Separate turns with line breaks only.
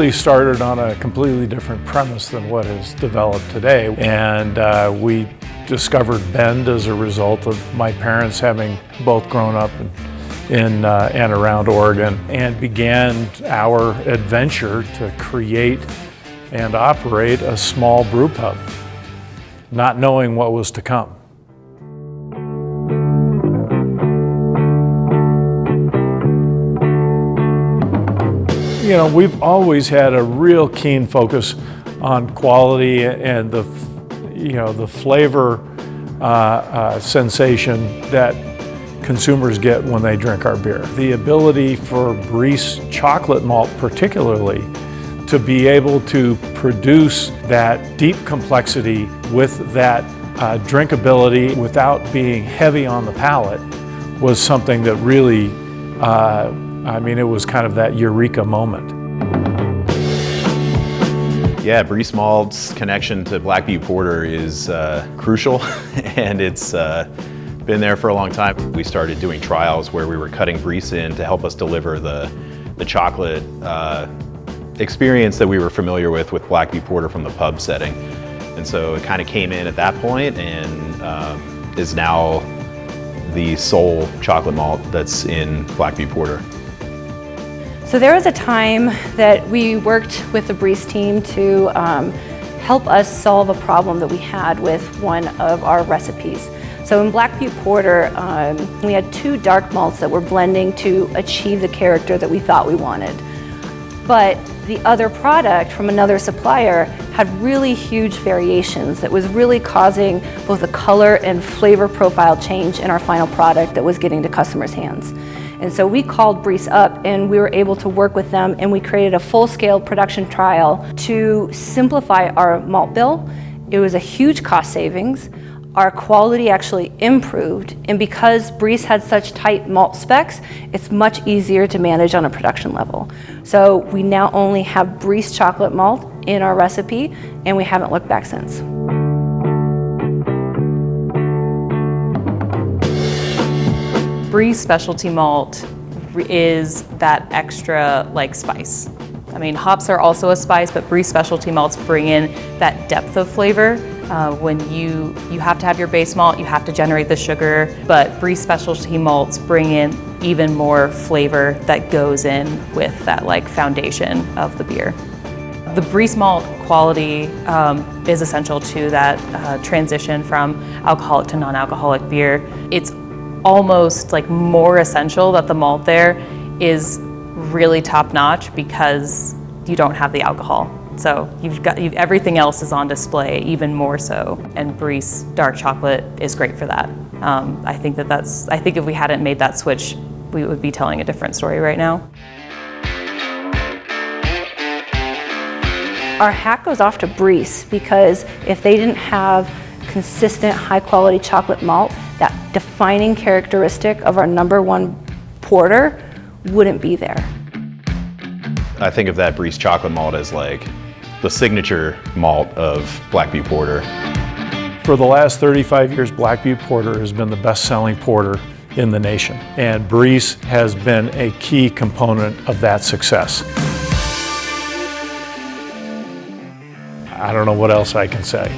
really started on a completely different premise than what is developed today. And we discovered Bend as a result of my parents having both grown up in and around Oregon, and began our adventure to create and operate a small brew pub, not knowing what was to come. You know, we've always had a real keen focus on quality and the flavor sensation that consumers get when they drink our beer. The ability for Briess chocolate malt particularly to be able to produce that deep complexity with that drinkability without being heavy on the palate was something that really, it was kind of that eureka moment.
Yeah, Briess Malt's connection to Black Butte Porter is crucial, and it's been there for a long time. We started doing trials where we were cutting Briess in to help us deliver the chocolate experience that we were familiar with Black Butte Porter from the pub setting. And so it kind of came in at that point and is now the sole chocolate malt that's in Black Butte Porter.
So there was a time that we worked with the Briess team to help us solve a problem that we had with one of our recipes. So in Black Butte Porter, we had 2 dark malts that were blending to achieve the character that we thought we wanted. But the other product from another supplier had really huge variations that was really causing both a color and flavor profile change in our final product that was getting to customers' hands. And so we called Briess up and we were able to work with them, and we created a full-scale production trial to simplify our malt bill. It was a huge cost savings. Our quality actually improved, and because Briess had such tight malt specs, it's much easier to manage on a production level. So we now only have Briess chocolate malt in our recipe, and we haven't looked back since.
Briess specialty malt is that extra spice. I mean, hops are also a spice, but Briess specialty malts bring in that depth of flavor. When you have to have your base malt, you have to generate the sugar, but Briess specialty malts bring in even more flavor that goes in with that foundation of the beer. The Briess malt quality is essential to that transition from alcoholic to non-alcoholic beer. It's almost more essential that the malt there is really top-notch because you don't have the alcohol. So everything else is on display, even more so. And Briess dark chocolate is great for that. I think if we hadn't made that switch, we would be telling a different story right now.
Our hat goes off to Briess because if they didn't have consistent high-quality chocolate malt, that defining characteristic of our #1 porter wouldn't be there.
I think of that Briess chocolate malt as the signature malt of Black Butte Porter.
For the last 35 years, Black Butte Porter has been the best-selling porter in the nation, and Briess has been a key component of that success. I don't know what else I can say.